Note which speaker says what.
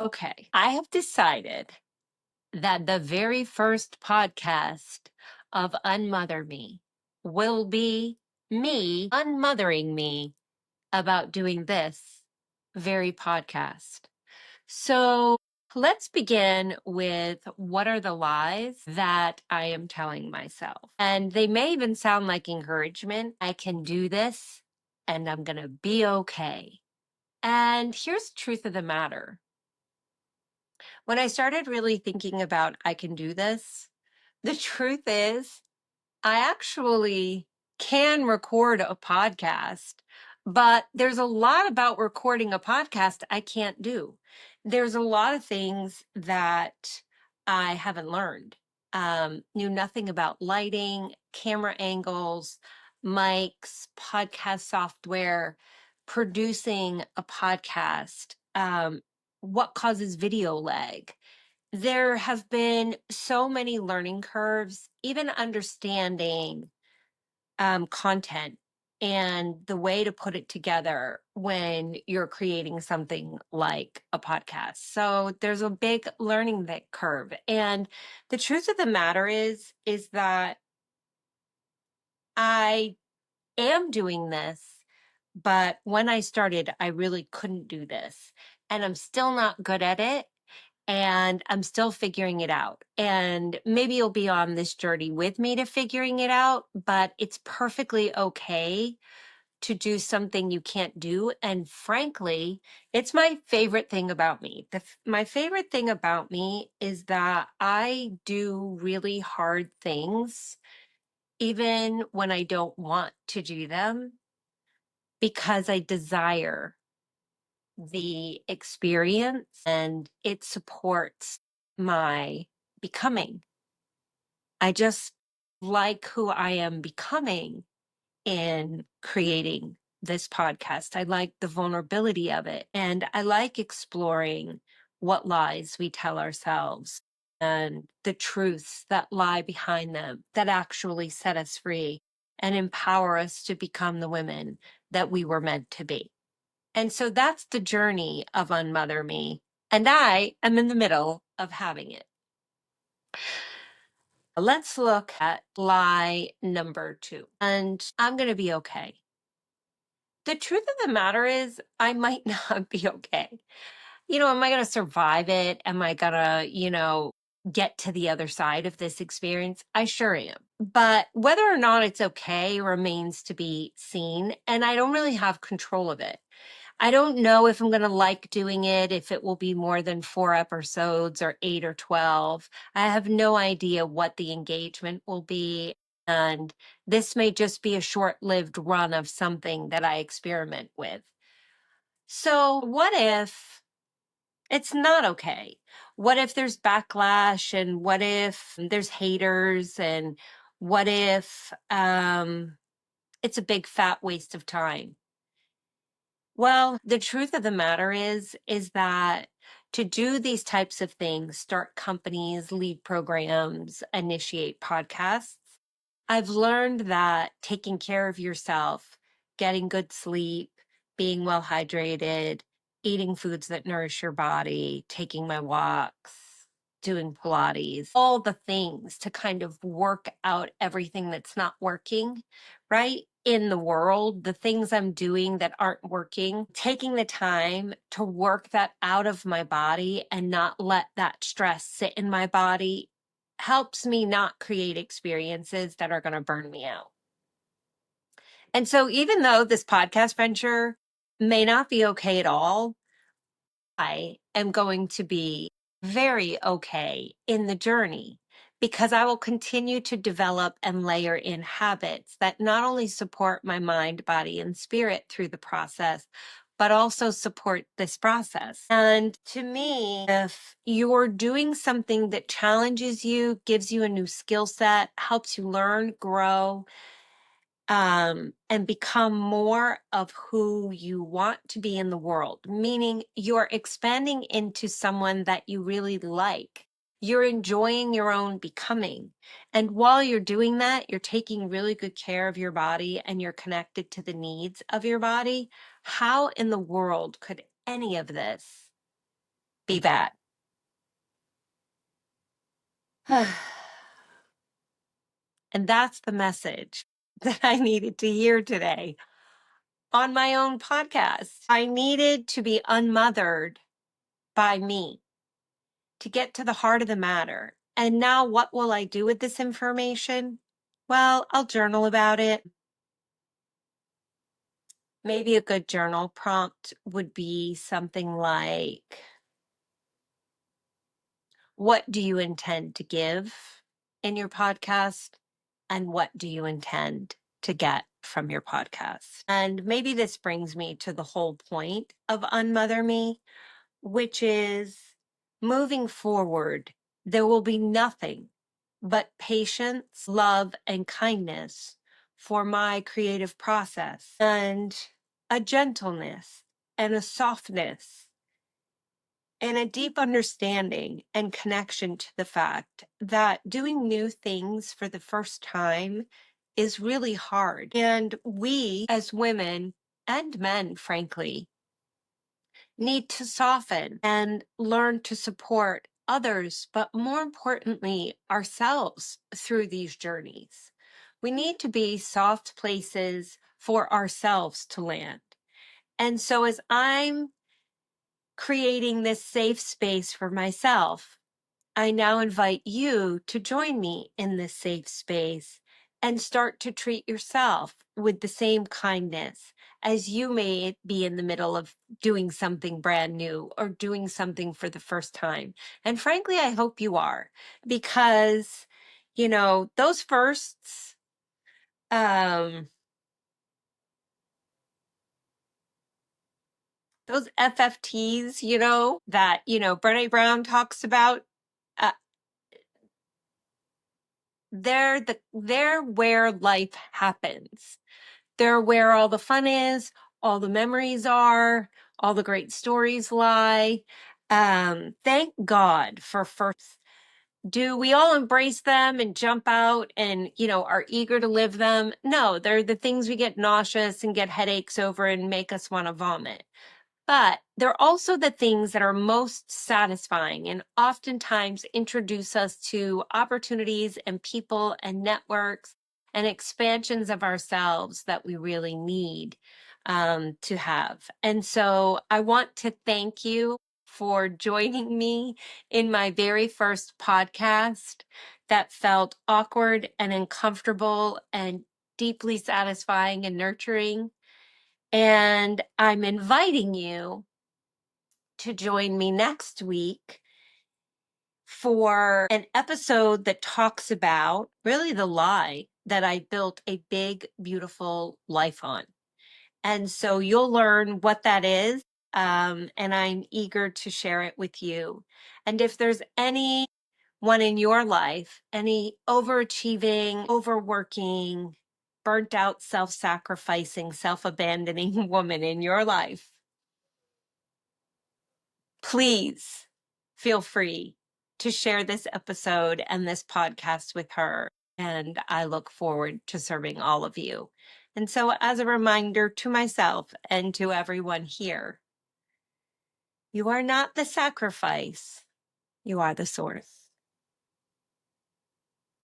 Speaker 1: Okay, I have decided that the very first podcast of UnMother Me will be me unmothering me about doing this very podcast. So let's begin with what are the lies that I am telling myself? And they may even sound like encouragement. I can do this and I'm going to be okay. And here's the truth of the matter. When I started really thinking about I can do this, the truth is I actually can record a podcast, but there's a lot about recording a podcast I can't do. There's a lot of things that I haven't learned. Knew nothing about lighting, camera angles, mics, podcast software, producing a podcast, what causes video lag. There have been so many learning curves, even understanding content and the way to put it together when you're creating something like a podcast. So there's a big learning that curve. And the truth of the matter is that I am doing this, but when I started, I really couldn't do this. And I'm still not good at it. And I'm still figuring it out. And maybe you'll be on this journey with me to figuring it out, but it's perfectly okay to do something you can't do. And frankly, it's my favorite thing about me. My favorite thing about me is that I do really hard things, even when I don't want to do them, because I desire the experience and it supports my becoming. I just like who I am becoming in creating this podcast. I like the vulnerability of it. And I like exploring what lies we tell ourselves and the truths that lie behind them that actually set us free and empower us to become the women that we were meant to be. And so that's the journey of UnMother Me. And I am in the middle of having it. Let's look at lie number 2. And I'm going to be okay. The truth of the matter is, I might not be okay. Am I going to survive it? Am I going to, get to the other side of this experience? I sure am. But whether or not it's okay remains to be seen. And I don't really have control of it. I don't know if I'm going to like doing it, if it will be more than 4 episodes or 8 or 12. I have no idea what the engagement will be. And this may just be a short lived run of something that I experiment with. So, what if it's not okay? What if there's backlash? And what if there's haters? And what if it's a big fat waste of time? Well, the truth of the matter is that to do these types of things, start companies, lead programs, initiate podcasts, I've learned that taking care of yourself, getting good sleep, being well hydrated, eating foods that nourish your body, taking my walks, doing Pilates, all the things to kind of work out everything that's not working, right? In the world, the things I'm doing that aren't working, taking the time to work that out of my body and not let that stress sit in my body helps me not create experiences that are going to burn me out. And so, even though this podcast venture may not be okay at all, I am going to be very okay in the journey because I will continue to develop and layer in habits that not only support my mind, body, and spirit through the process, but also support this process. And to me, if you're doing something that challenges you, gives you a new skill set, helps you learn, grow, and become more of who you want to be in the world, meaning you're expanding into someone that you really like. You're enjoying your own becoming. And while you're doing that, you're taking really good care of your body and you're connected to the needs of your body. How in the world could any of this be bad. And that's the message that I needed to hear today on my own podcast. I needed to be unmothered by me to get to the heart of the matter. And now, what will I do with this information? Well, I'll journal about it. Maybe a good journal prompt would be something like, what do you intend to give in your podcast? And what do you intend to get from your podcast? And maybe this brings me to the whole point of UnMother Me, which is moving forward, there will be nothing but patience, love, and kindness for my creative process, and a gentleness and a softness and a deep understanding and connection to the fact that doing new things for the first time is really hard. And we, as women and men, frankly, need to soften and learn to support others, but more importantly, ourselves through these journeys. We need to be soft places for ourselves to land. And so, as I'm creating this safe space for myself, I now invite you to join me in this safe space and start to treat yourself with the same kindness as you may be in the middle of doing something brand new or doing something for the first time. And frankly, I hope you are, because, those firsts, those FFTs, that, Brene Brown talks about, uh, they're where life happens. They're where all the fun is, all the memories are, all the great stories lie. Thank God for first. Do we all embrace them and jump out and, are eager to live them? No, they're the things we get nauseous and get headaches over and make us want to vomit. But they're also the things that are most satisfying and oftentimes introduce us to opportunities and people and networks and expansions of ourselves that we really need to have. And so I want to thank you for joining me in my very first podcast that felt awkward and uncomfortable and deeply satisfying and nurturing. And I'm inviting you to join me next week for an episode that talks about really the lie that I built a big, beautiful life on. And so you'll learn what that is. And I'm eager to share it with you. And if there's anyone in your life, any overachieving, overworking, burnt out, self-sacrificing, self-abandoning woman in your life, please feel free to share this episode and this podcast with her. And I look forward to serving all of you. And so, as a reminder to myself and to everyone here, you are not the sacrifice, you are the source.